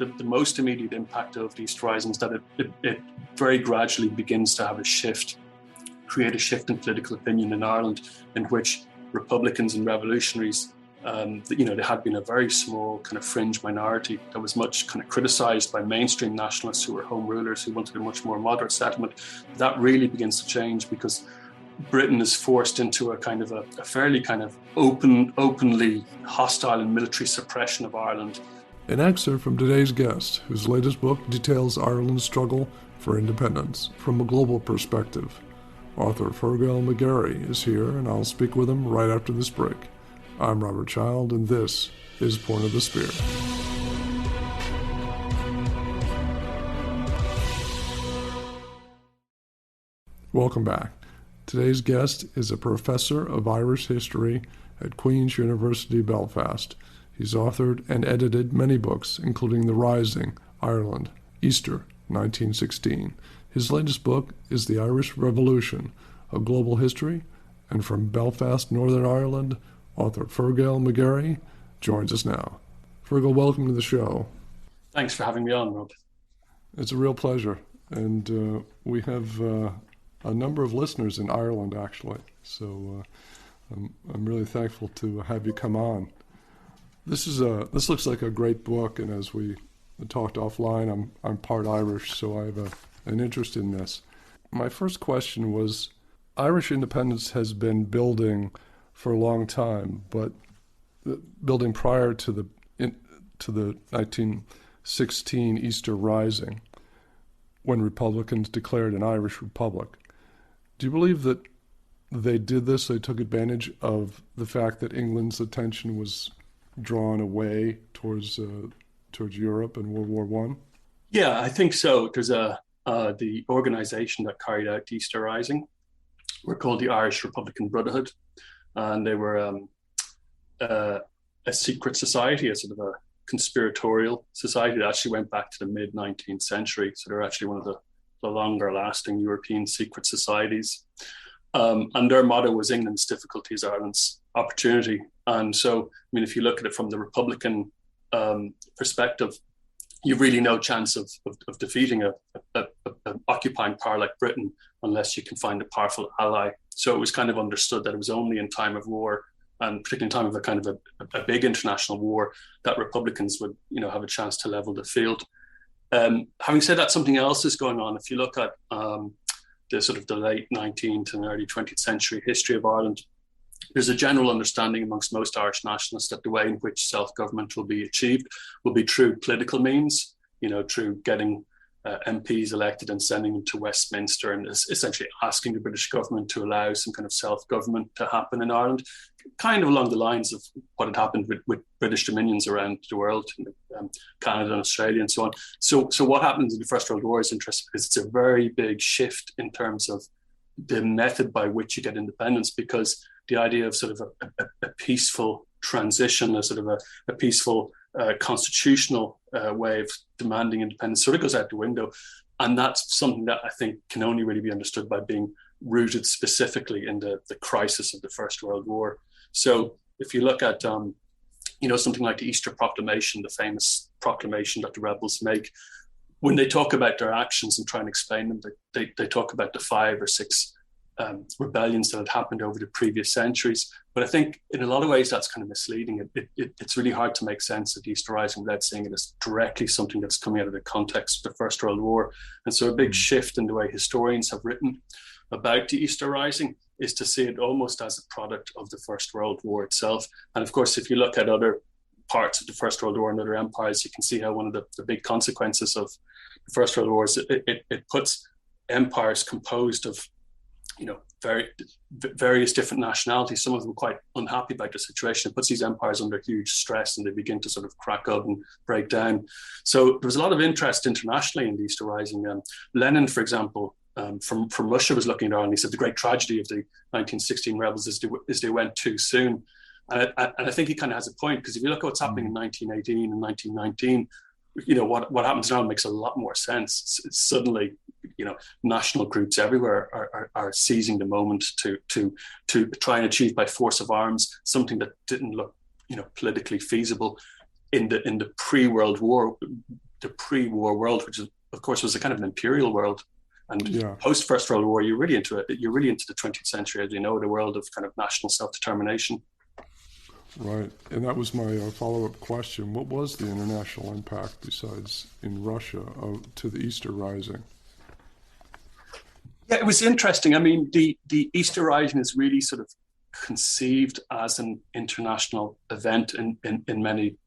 the most immediate impact of the Easter Rising is that it very gradually begins to have a shift, create a shift in political opinion in Ireland, in which Republicans and revolutionaries, they had been a very small kind of fringe minority that was much kind of criticised by mainstream nationalists who were home rulers who wanted a much more moderate settlement. That really begins to change because Britain is forced into a kind of a fairly kind of openly hostile and military suppression of Ireland. An excerpt from today's guest, whose latest book details Ireland's struggle for independence from a global perspective. Author Fearghal McGarry is here, and I'll speak with him right after this break. I'm Robert Child, and this is Point of the Spear. Welcome back. Today's guest is a professor of Irish history at Queen's University, Belfast. He's authored and edited many books, including The Rising, Ireland, Easter, 1916. His latest book is The Irish Revolution, A Global History, and from Belfast, Northern Ireland, author Fearghal McGarry joins us now. Fearghal, welcome to the show. Thanks for having me on, Rob. It's a real pleasure. And we have a number of listeners in Ireland, actually. So I'm really thankful to have you come on. This looks like a great book, and as we talked offline, I'm part Irish, so I have an interest in this. My first question was, Irish independence has been building for a long time, but building prior to the 1916 Easter Rising, when Republicans declared an Irish Republic. Do you believe that they did this? They took advantage of the fact that England's attention was drawn away towards Europe and World War I? Yeah, I think so. There's the organization that carried out the Easter Rising were called the Irish Republican Brotherhood, and they were a secret society, a sort of a conspiratorial society that actually went back to the mid-19th century. So they're actually one of the longer-lasting European secret societies. And their motto was England's difficulties, Ireland's opportunity. And so, I mean, if you look at it from the Republican perspective, you've really no chance of defeating an occupying power like Britain unless you can find a powerful ally. So it was kind of understood that it was only in time of war, and particularly in time of a kind of a big international war, that Republicans would, have a chance to level the field. Having said that, something else is going on. If you look at the sort of the late 19th and early 20th century history of Ireland, there's a general understanding amongst most Irish nationalists that the way in which self-government will be achieved will be through political means, through getting MPs elected and sending them to Westminster and essentially asking the British government to allow some kind of self-government to happen in Ireland, kind of along the lines of what had happened with British dominions around the world, Canada and Australia and so on. So what happens in the First World War is interesting because it's a very big shift in terms of the method by which you get independence, because the idea of sort of a peaceful transition, a sort of a peaceful constitutional way of demanding independence sort of goes out the window. And that's something that I think can only really be understood by being rooted specifically in the crisis of the First World War. So if you look at, something like the Easter Proclamation, the famous proclamation that the rebels make, when they talk about their actions and try and explain them, they talk about the 5 or 6 rebellions that had happened over the previous centuries. But I think in a lot of ways that's kind of misleading. It's really hard to make sense of the Easter Rising without seeing it as directly something that's coming out of the context of the First World War. And so a big shift in the way historians have written about the Easter Rising is to see it almost as a product of the First World War itself. And of course, if you look at other parts of the First World War and other empires, you can see how one of the big consequences of the First World War is it puts empires composed of various different nationalities, some of them quite unhappy about the situation. It puts these empires under huge stress and they begin to sort of crack up and break down. So there was a lot of interest internationally in the Easter Rising. Lenin, for example, from Russia was looking at Ireland. He said the great tragedy of the 1916 rebels is they went too soon. And I think he kind of has a point, because if you look at what's happening in 1918 and 1919, what happens now makes a lot more sense. It's suddenly, national groups everywhere are seizing the moment to try and achieve by force of arms something that didn't look, politically feasible in the pre-World War. the pre-war world, which is, of course, was a kind of an imperial world. And Yeah. post First World War, you're really into it. You're really into the 20th century, as you know, the world of kind of national self-determination. Right. And that was my follow-up question. What was the international impact, besides in Russia, to the Easter Rising? Yeah, it was interesting. I mean, the Easter Rising is really sort of conceived as an international event in many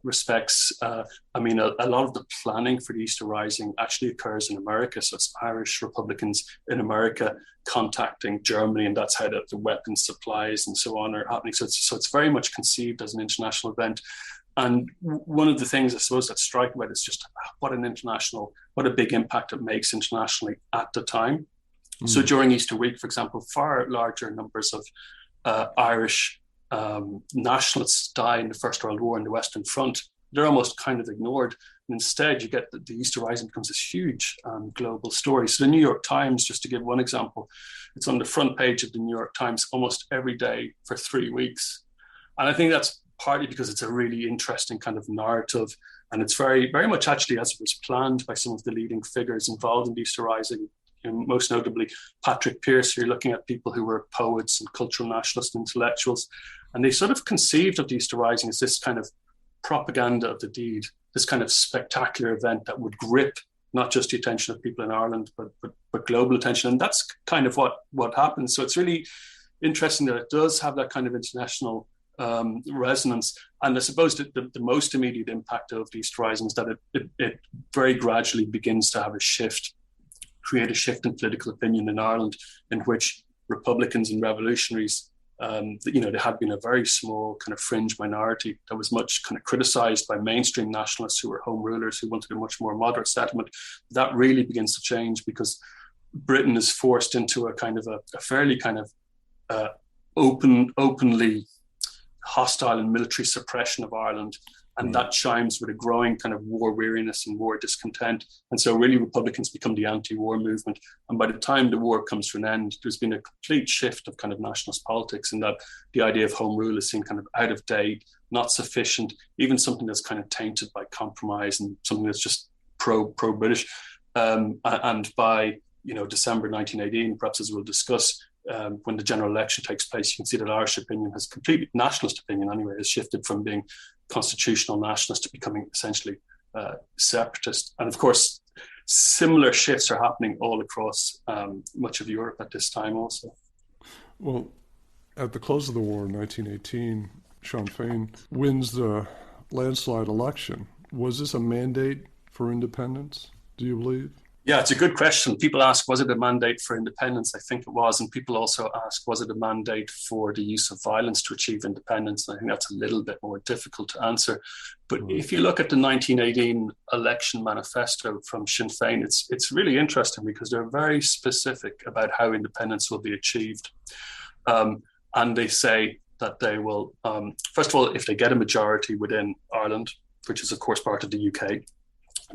respects. I mean, a lot of the planning for the Easter Rising actually occurs in America. So it's Irish Republicans in America contacting Germany, and that's how the weapons supplies and so on are happening. So it's very much conceived as an international event. And one of the things I suppose that's striking about it is just what a big impact it makes internationally at the time. So during Easter week, for example, far larger numbers of Irish nationalists die in the First World War in the Western Front. They're almost kind of ignored. And instead, you get the Easter Rising becomes this huge global story. So the New York Times, just to give one example, it's on the front page of the New York Times almost every day for 3 weeks. And I think that's partly because it's a really interesting kind of narrative. And it's very, very much actually as it was planned by some of the leading figures involved in the Easter Rising. Most notably Patrick Pearse. You're looking at people who were poets and cultural nationalist intellectuals. And they sort of conceived of the Easter Rising as this kind of propaganda of the deed, this kind of spectacular event that would grip not just the attention of people in Ireland, but global attention. And that's kind of what happens. So it's really interesting that it does have that kind of international resonance. And I suppose the most immediate impact of the Easter Rising is that it very gradually begins to have create a shift in political opinion in Ireland, in which Republicans and revolutionaries, they had been a very small kind of fringe minority that was much kind of criticized by mainstream nationalists who were home rulers who wanted a much more moderate settlement. That really begins to change because Britain is forced into a kind of a fairly kind of openly hostile and military suppression of Ireland. And that chimes with a growing kind of war weariness and war discontent. And so really Republicans become the anti-war movement. And by the time the war comes to an end, there's been a complete shift of kind of nationalist politics, in that the idea of home rule is seen kind of out of date, not sufficient, even something that's kind of tainted by compromise and something that's just pro-British. And by, December 1918, perhaps as we'll discuss, when the general election takes place, you can see that Irish opinion has completely, nationalist opinion anyway, has shifted from being constitutional nationalist to becoming essentially separatist. And of course, similar shifts are happening all across much of Europe at this time also. Well, at the close of the war in 1918, Sinn Féin wins the landslide election. Was this a mandate for independence, do you believe? Yeah, it's a good question. People ask, was it a mandate for independence? I think it was. And people also ask, was it a mandate for the use of violence to achieve independence? And I think that's a little bit more difficult to answer. But if you look at the 1918 election manifesto from Sinn Féin, it's really interesting because they're very specific about how independence will be achieved. And they say that they will, first of all, if they get a majority within Ireland, which is of course part of the UK,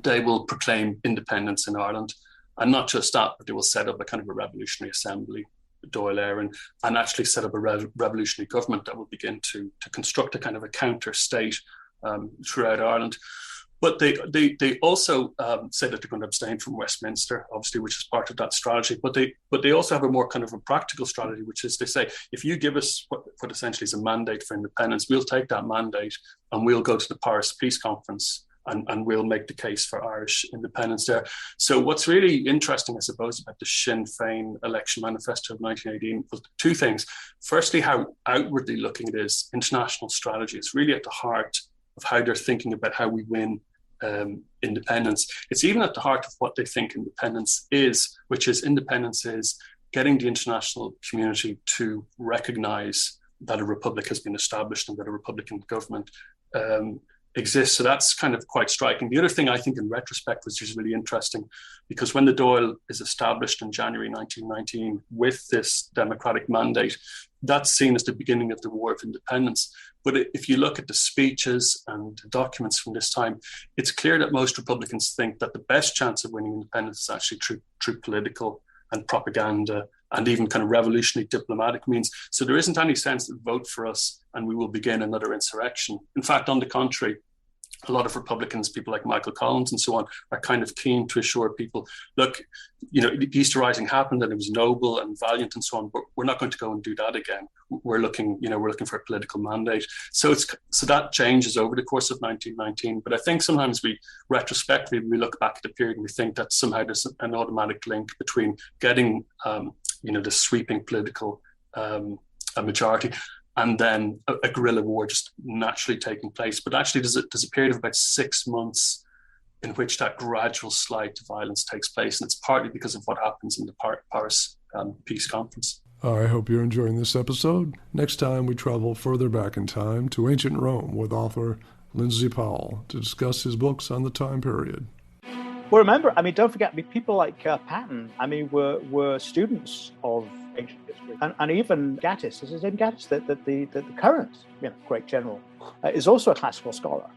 they will proclaim independence in Ireland. And not just that, but they will set up a kind of a revolutionary assembly, Dáil Éireann, and actually set up a revolutionary government that will begin to construct a kind of a counter state throughout Ireland. But they also say that they're going to abstain from Westminster, obviously, which is part of that strategy. But they also have a more kind of a practical strategy, which is they say, if you give us what essentially is a mandate for independence, we'll take that mandate and we'll go to the Paris Peace Conference and we'll make the case for Irish independence there. So what's really interesting, I suppose, about the Sinn Féin election manifesto of 1918 was two things. Firstly, how outwardly looking it is, international strategy. It's really at the heart of how they're thinking about how we win independence. It's even at the heart of what they think independence is, which is independence is getting the international community to recognize that a republic has been established and that a republican government exists. So that's kind of quite striking. The other thing I think in retrospect, which is really interesting, because when the Dáil is established in January 1919 with this democratic mandate, that's seen as the beginning of the War of Independence. But if you look at the speeches and the documents from this time, it's clear that most Republicans think that the best chance of winning independence is actually through political and propaganda and even kind of revolutionary diplomatic means. So there isn't any sense that vote for us and we will begin another insurrection. In fact, on the contrary, a lot of Republicans, people like Michael Collins and so on, are kind of keen to assure people, look, the Easter Rising happened and it was noble and valiant and so on, but we're not going to go and do that again. We're looking for a political mandate. So that changes over the course of 1919. But I think sometimes we retrospectively we look back at the period and we think that somehow there's an automatic link between getting the sweeping political majority and then a guerrilla war just naturally taking place. But actually there's a period of about 6 months in which that gradual slide to violence takes place. And it's partly because of what happens in the Paris Peace Conference. I hope you're enjoying this episode. Next time we travel further back in time to ancient Rome with author Lindsay Powell to discuss his books on the time period. Well, remember, don't forget, people like Patton, were students of ancient history, and even Gattis, this is in Gattis, the current great general, is also a classical scholar.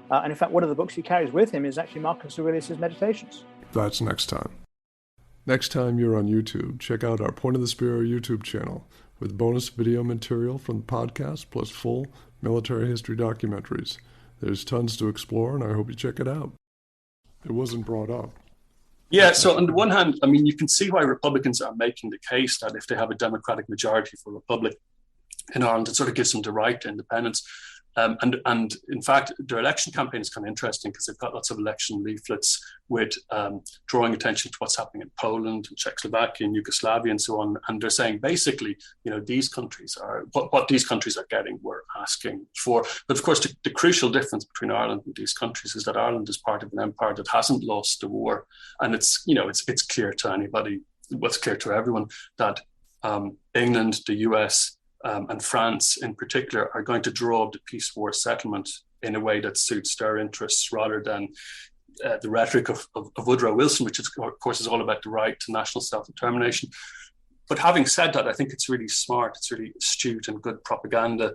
And in fact, one of the books he carries with him is actually Marcus Aurelius' Meditations. That's next time. Next time you're on YouTube, check out our Point of the Spear YouTube channel with bonus video material from the podcast plus full military history documentaries. There's tons to explore, and I hope you check it out. It wasn't brought up. Yeah, so on the one hand, you can see why Republicans are making the case that if they have a democratic majority for Republic in Ireland, it sort of gives them the right to independence. And in fact, their election campaign is kind of interesting because they've got lots of election leaflets with drawing attention to what's happening in Poland and Czechoslovakia and Yugoslavia and so on. And they're saying basically, these countries are what these countries are getting, we're asking for. But of course, the crucial difference between Ireland and these countries is that Ireland is part of an empire that hasn't lost the war, and it's clear to anybody, what's clear to everyone, that England, the US, and France in particular are going to draw up the peace war settlement in a way that suits their interests rather than the rhetoric of Woodrow Wilson, which is, of course is all about the right to national self-determination. But having said that, I think it's really smart, it's really astute and good propaganda,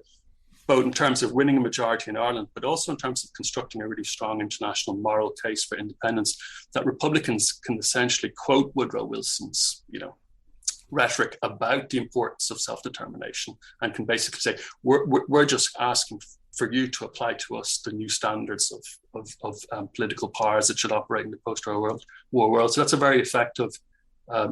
both in terms of winning a majority in Ireland, but also in terms of constructing a really strong international moral case for independence, that Republicans can essentially quote Woodrow Wilson's, rhetoric about the importance of self-determination and can basically say, we're just asking for you to apply to us the new standards of political powers that should operate in the post-war world. So that's a very effective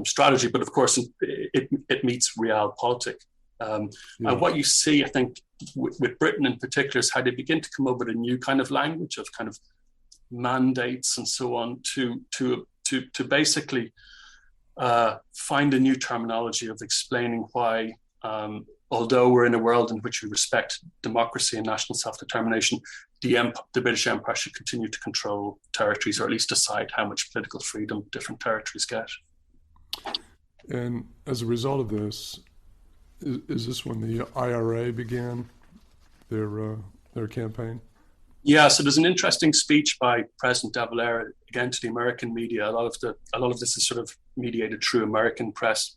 strategy, but of course it meets realpolitik. And what you see, I think, with Britain in particular is how they begin to come up with a new kind of language of kind of mandates and so on to basically find a new terminology of explaining why, although we're in a world in which we respect democracy and national self-determination, the British Empire should continue to control territories, or at least decide how much political freedom different territories get. And as a result of this, is this when the IRA began their campaign? Yeah, so there's an interesting speech by President De Valera again to the American media. A lot of this is sort of mediated through American press,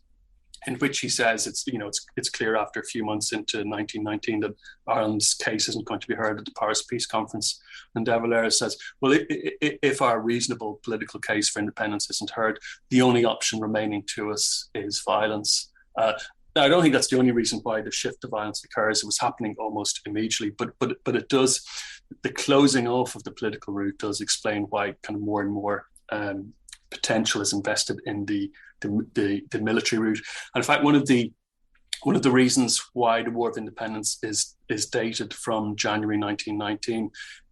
in which he says it's clear after a few months into 1919 that Ireland's case isn't going to be heard at the Paris Peace Conference. And De Valera says, well, if our reasonable political case for independence isn't heard, the only option remaining to us is violence. Now, I don't think that's the only reason why the shift to violence occurs. It was happening almost immediately, but it does. The closing off of the political route does explain why kind of more and more potential is invested in the military route. And in fact, one of the reasons why the War of Independence is dated from January 1919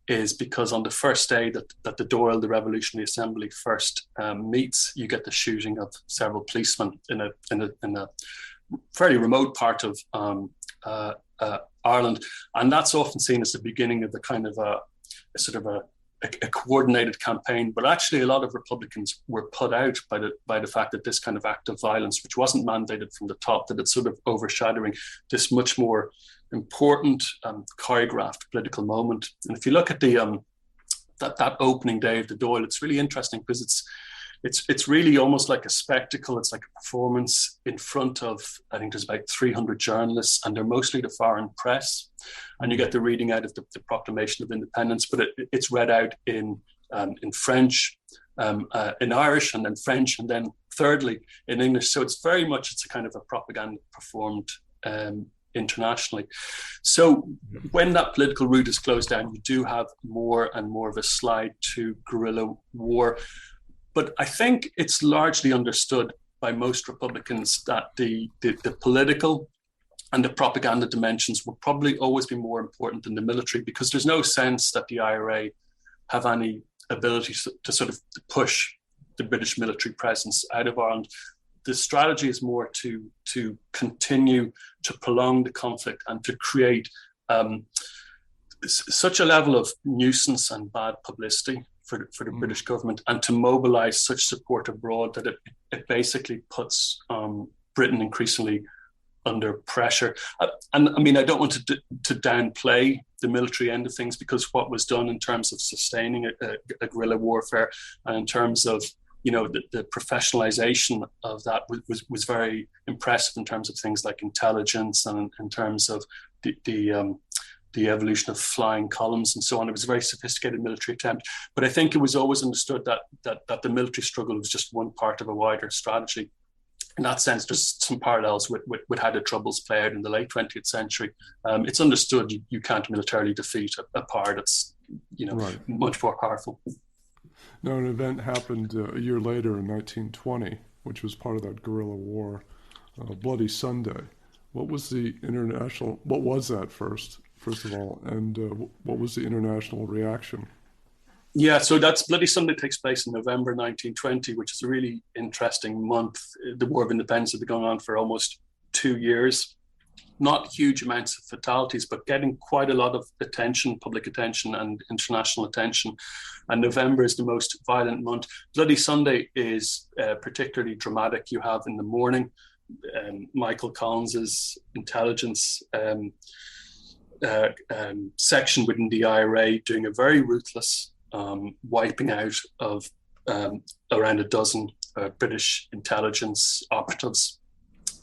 is because on the first day that the Dáil, the Revolutionary Assembly, first meets, you get the shooting of several policemen in a fairly remote part of Ireland, and that's often seen as the beginning of the kind of a coordinated campaign. But actually, a lot of Republicans were put out by the fact that this kind of act of violence, which wasn't mandated from the top, that it's sort of overshadowing this much more important choreographed political moment. And if you look at the that opening day of the Dáil, it's really interesting because it's really almost like a spectacle. It's like a performance in front of, I think there's about 300 journalists, and they're mostly the foreign press. And you get the reading out of the Proclamation of Independence, but it's read out in French, in Irish, and then French, and then thirdly in English. So it's a kind of a propaganda performed internationally. So when that political route is closed down, you do have more and more of a slide to guerrilla war. But I think it's largely understood by most Republicans that the political and the propaganda dimensions will probably always be more important than the military, because there's no sense that the IRA have any ability to sort of push the British military presence out of Ireland. The strategy is more to continue to prolong the conflict and to create such a level of nuisance and bad publicity for the British government, and to mobilize such support abroad that it basically puts Britain increasingly under pressure. And I mean, I don't want to downplay the military end of things, because what was done in terms of sustaining a guerrilla warfare and in terms of, you know, the professionalization of that was very impressive in terms of things like intelligence and in terms of the evolution of flying columns and so on. It was a very sophisticated military attempt. But I think it was always understood that the military struggle was just one part of a wider strategy. In that sense, there's some parallels with how the Troubles play out in the late 20th century. It's understood you can't militarily defeat a power that's, you know, right, much more powerful. Now, an event happened a year later in 1920, which was part of that guerrilla war, Bloody Sunday. What was that first of all, and what was the international reaction? Yeah, so that's Bloody Sunday takes place in November 1920, which is a really interesting month. The War of Independence had been going on for almost 2 years. Not huge amounts of fatalities, but getting quite a lot of attention, public attention and international attention. And November is the most violent month. Bloody Sunday is particularly dramatic. You have in the morning Michael Collins's intelligence section within the IRA doing a very ruthless wiping out of around a dozen British intelligence operatives.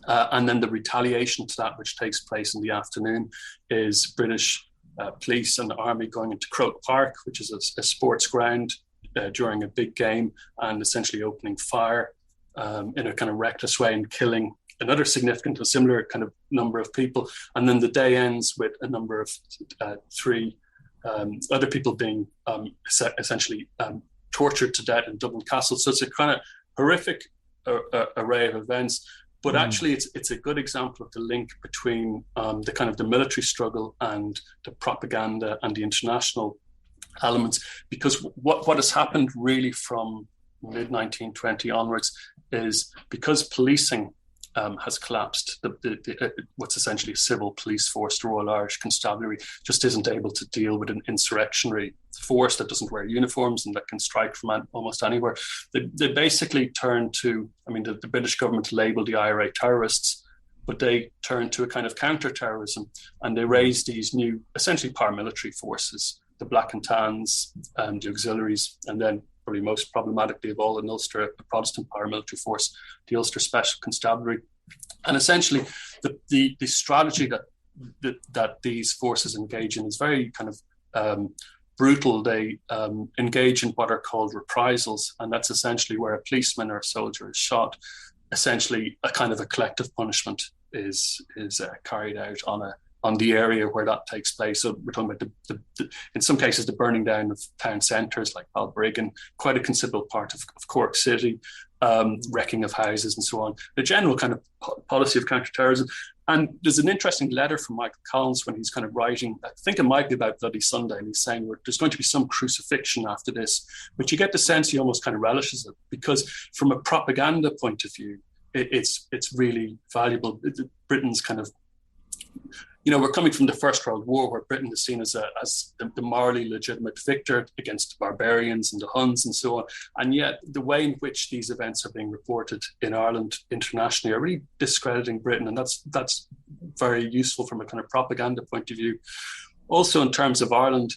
And then the retaliation to that, which takes place in the afternoon, is British police and the army going into Croke Park, which is a sports ground, during a big game, and essentially opening fire in a kind of reckless way and killing another significant, a similar kind of number of people. And then the day ends with a number of three other people being essentially tortured to death in Dublin Castle. So it's a kind of horrific array of events. But actually, it's a good example of the link between the kind of the military struggle and the propaganda and the international elements. Because what has happened really from mid-1920 onwards is, because policing has collapsed, what's essentially a civil police force, the Royal Irish Constabulary, just isn't able to deal with an insurrectionary force that doesn't wear uniforms and that can strike from almost anywhere. They basically turn to, I mean, the British government labelled the IRA terrorists, but they turn to a kind of counter-terrorism, and they raise these new, essentially paramilitary forces, the Black and Tans, the auxiliaries, and then probably most problematically of all in Ulster, a Protestant paramilitary force, the Ulster Special Constabulary. And essentially the strategy that these forces engage in is very kind of brutal. They engage in what are called reprisals, and that's essentially where a policeman or a soldier is shot. Essentially a kind of a collective punishment is carried out on the area where that takes place. So we're talking about in some cases, the burning down of town centres like Balbriggan, quite a considerable part of Cork City, wrecking of houses and so on. The general kind of policy of counter-terrorism. And there's an interesting letter from Michael Collins when he's kind of writing, I think it might be about Bloody Sunday, and he's saying there's going to be some crucifixion after this. But you get the sense he almost kind of relishes it, because from a propaganda point of view, it's really valuable. Britain's kind of, you know, we're coming from the First World War, where Britain is seen as the morally legitimate victor against the barbarians and the Huns and so on. And yet the way in which these events are being reported in Ireland internationally are really discrediting Britain. And that's very useful from a kind of propaganda point of view. Also, in terms of Ireland,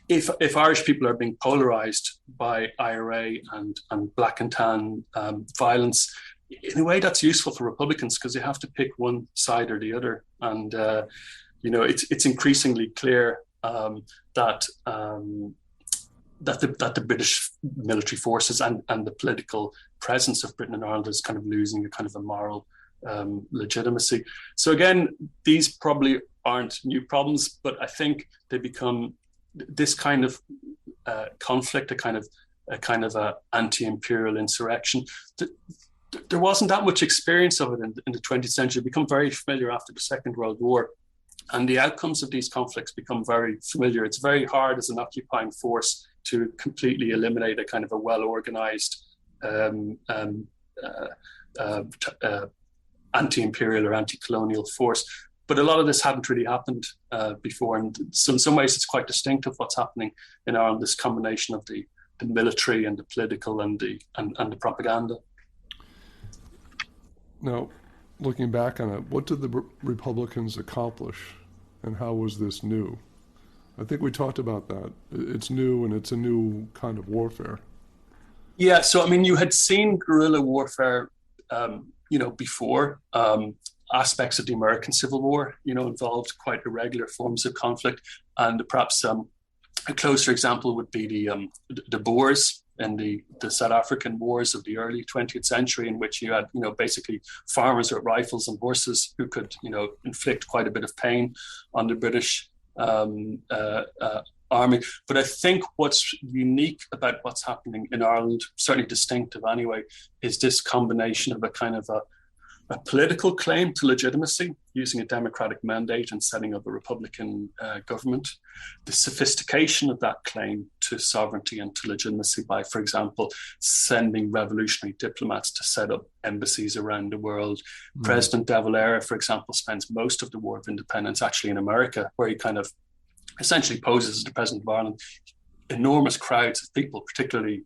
if Irish people are being polarised by IRA and Black and Tan violence, in a way that's useful for Republicans, because they have to pick one side or the other. And, you know, it's increasingly clear that the British military forces and the political presence of Britain and Ireland is kind of losing a kind of a moral legitimacy. So again, these probably aren't new problems, but I think they become this kind of conflict, a kind of a anti-imperial insurrection. There wasn't that much experience of it in the 20th century. It became very familiar after the Second World War, and the outcomes of these conflicts become very familiar. It's very hard as an occupying force to completely eliminate a kind of a well-organized anti-imperial or anti-colonial force. But a lot of this hadn't really happened before, and so in some ways it's quite distinctive what's happening in Ireland. This combination of the military and the political and the propaganda. Now, looking back on it, what did the Republicans accomplish, and how was this new? I think we talked about that. It's new, and it's a new kind of warfare. Yeah, so I mean, you had seen guerrilla warfare, before. Aspects of the American Civil War, involved quite irregular forms of conflict, and perhaps a closer example would be the Boers in the South African wars of the early 20th century, in which you had, basically farmers with rifles and horses who could, inflict quite a bit of pain on the British army. But I think what's unique about what's happening in Ireland, certainly distinctive anyway, is this combination of a kind of a political claim to legitimacy using a democratic mandate and setting up a Republican government, the sophistication of that claim to sovereignty and to legitimacy by, for example, sending revolutionary diplomats to set up embassies around the world. President De Valera, for example, spends most of the War of Independence actually in America, where he kind of essentially poses as the president of Ireland. Enormous crowds of people, particularly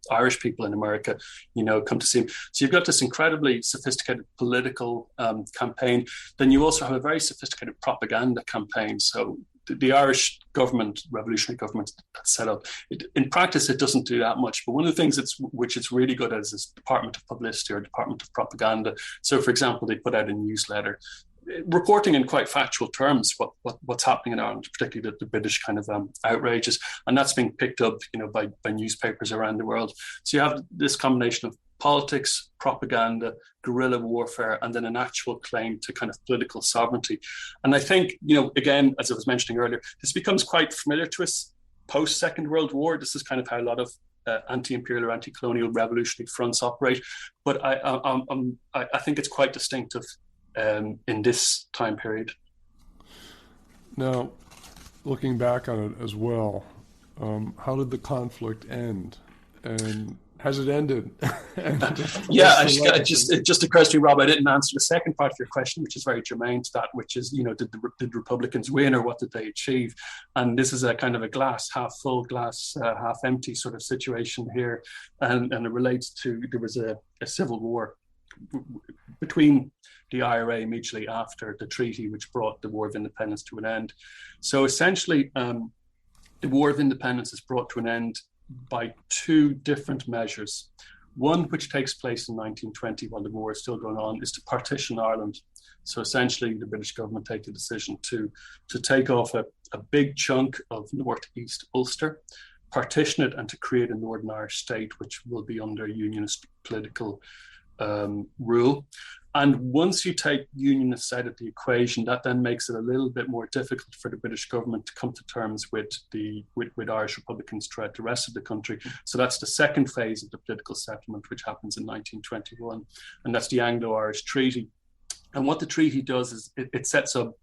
Irish people in America, come to see him. So you've got this incredibly sophisticated political campaign. Then you also have a very sophisticated propaganda campaign. So the Irish government, revolutionary government that's set up, in practice, it doesn't do that much. But one of the things which it's really good at is Department of Publicity or Department of Propaganda. So, for example, they put out a newsletter reporting in quite factual terms what's happening in Ireland, particularly the British kind of outrages, and that's being picked up, by newspapers around the world. So you have this combination of politics, propaganda, guerrilla warfare, and then an actual claim to kind of political sovereignty. And I think, again, as I was mentioning earlier, this becomes quite familiar to us post Second World War. This is kind of how a lot of anti-imperial or anti-colonial revolutionary fronts operate. But I think it's quite distinctive in this time period. Now, looking back on it as well, how did the conflict end? And has it ended? Yeah, it just occurs to me, Rob, I didn't answer the second part of your question, which is very germane to that, which is, did Republicans win, or what did they achieve? And this is a kind of a glass half full, glass half empty sort of situation here. And it relates to, there was a civil war between the IRA immediately after the treaty, which brought the War of Independence to an end. So essentially, the War of Independence is brought to an end by two different measures. One, which takes place in 1920 while the war is still going on, is to partition Ireland. So essentially, the British government take the decision to take off a big chunk of northeast Ulster, partition it, and to create a Northern Irish state, which will be under unionist political rule. And once you take unionists out of the equation, that then makes it a little bit more difficult for the British government to come to terms with Irish Republicans throughout the rest of the country. So that's the second phase of the political settlement, which happens in 1921, and that's the Anglo-Irish Treaty. And what the treaty does is it sets up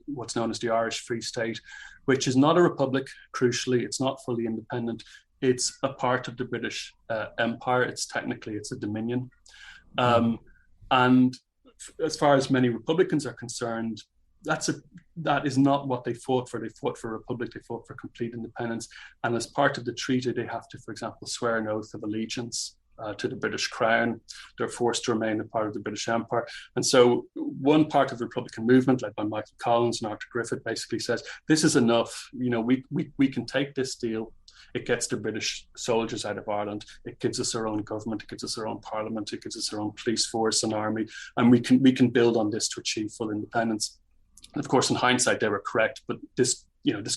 what's known as the Irish Free State, which is not a republic. Crucially, it's not fully independent. It's a part of the British Empire. It's a dominion. And as far as many Republicans are concerned, that is not what they fought for. They fought for a republic. They fought for complete independence. And as part of the treaty, they have to, for example, swear an oath of allegiance to the British Crown. They're forced to remain a part of the British Empire. And so one part of the Republican movement, led by Michael Collins and Arthur Griffith, basically says, this is enough. We can take this deal. It gets the British soldiers out of Ireland. It gives us our own government. It gives us our own parliament. It gives us our own police force and army. And we can build on this to achieve full independence. And of course, in hindsight, they were correct, but this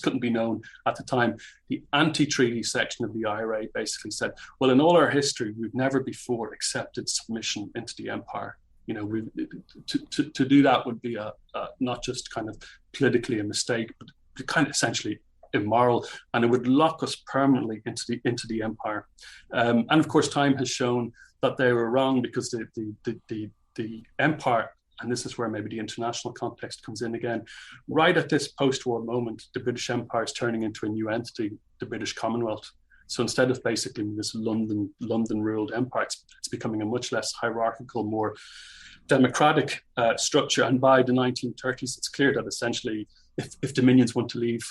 couldn't be known at the time. The anti-treaty section of the IRA basically said, well, in all our history, we've never before accepted submission into the empire. to do that would be not just kind of politically a mistake, but kind of essentially immoral, and it would lock us permanently into the empire. And of course, time has shown that they were wrong, because the empire, and this is where maybe the international context comes in again, right at this post-war moment, the British Empire is turning into a new entity, the British Commonwealth. So instead of basically this London-ruled empire, it's becoming a much less hierarchical, more democratic structure. And by the 1930s, it's clear that essentially, if Dominions want to leave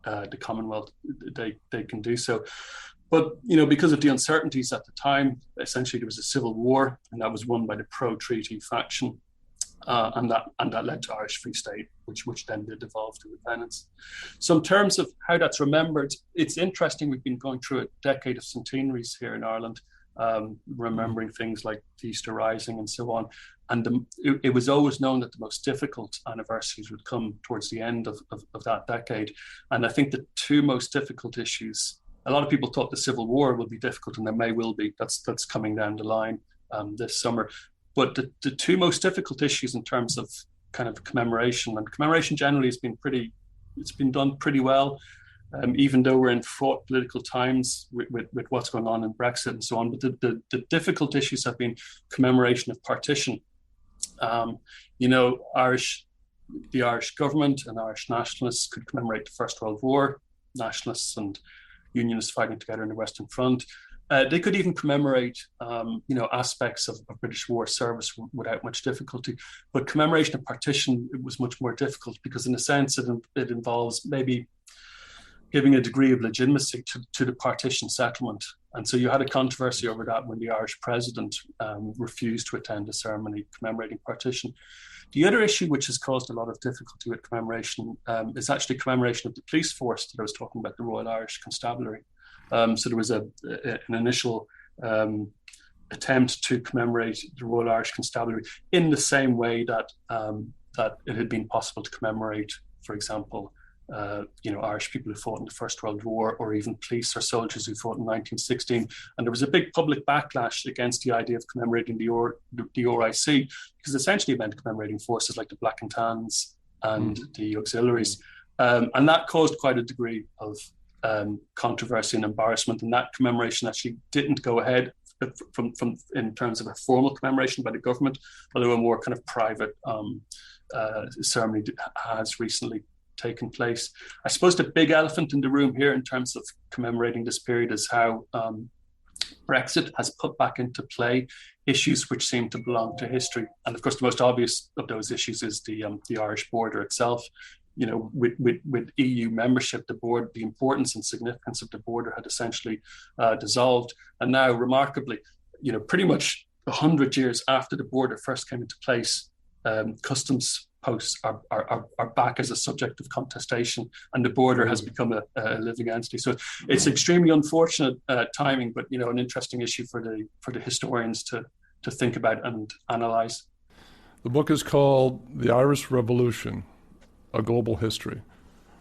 the Commonwealth, they can do so. But because of the uncertainties at the time, essentially there was a civil war, and that was won by the pro-treaty faction. And that led to Irish Free State, which then did evolve to independence. So in terms of how that's remembered, it's interesting. We've been going through a decade of centenaries here in Ireland, remembering things like the Easter Rising and so on. And it was always known that the most difficult anniversaries would come towards the end of that decade. And I think the two most difficult issues, a lot of people thought the Civil War would be difficult, and there may well be. That's coming down the line this summer. But the two most difficult issues in terms of kind of commemoration, and commemoration generally it's been done pretty well, even though we're in fraught political times with what's going on in Brexit and so on. But the difficult issues have been commemoration of partition. The Irish government and Irish nationalists could commemorate the First World War, nationalists and unionists fighting together in the Western Front. They could even commemorate, aspects of British war service without much difficulty. But commemoration of partition, it was much more difficult, because in a sense it involves maybe giving a degree of legitimacy to the partition settlement. And so you had a controversy over that when the Irish president refused to attend a ceremony commemorating partition. The other issue which has caused a lot of difficulty with commemoration is actually commemoration of the police force that I was talking about, the Royal Irish Constabulary. So there was an initial attempt to commemorate the Royal Irish Constabulary in the same way that it had been possible to commemorate, for example, Irish people who fought in the First World War, or even police or soldiers who fought in 1916. And there was a big public backlash against the idea of commemorating the RIC, because essentially it meant commemorating forces like the Black and Tans and the auxiliaries. And that caused quite a degree of controversy and embarrassment, and that commemoration actually didn't go ahead from in terms of a formal commemoration by the government, although a more kind of private ceremony has recently taken place. I suppose the big elephant in the room here in terms of commemorating this period is how Brexit has put back into play issues which seem to belong to history. And of course, the most obvious of those issues is the Irish border itself. With EU membership, the importance and significance of the border had essentially dissolved. And now, remarkably, pretty much 100 years after the border first came into place, customs posts are back as a subject of contestation, and the border has become a living entity. So it's extremely unfortunate timing, but an interesting issue for the historians to think about and analyze. The book is called The Irish Revolution: A Global History.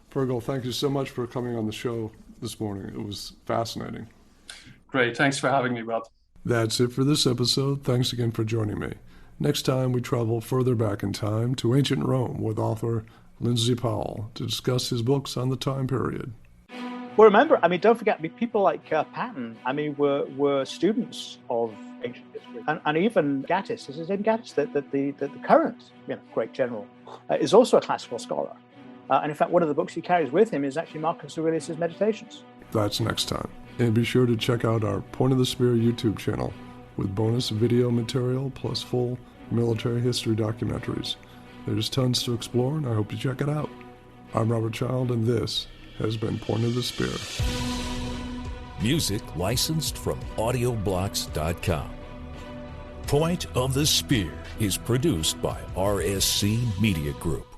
Fearghal, thank you so much for coming on the show this morning. It was fascinating. Great. Thanks for having me, Rob. That's it for this episode. Thanks again for joining me. Next time, we travel further back in time to ancient Rome with author Lindsay Powell to discuss his books on the time period. Well, remember, don't forget, people like Patton, were students of ancient history, and even Gattis. This is in Gattis that the current great general is also a classical scholar, and in fact, one of the books he carries with him is actually Marcus Aurelius' Meditations. That's next time, and be sure to check out our Point of the Spear YouTube channel with bonus video material plus full military history documentaries. There's tons to explore, and I hope you check it out. I'm Robert Child, and this has been Point of the Spear. Music licensed from audioblocks.com. Point of the Spear is produced by RSC Media Group.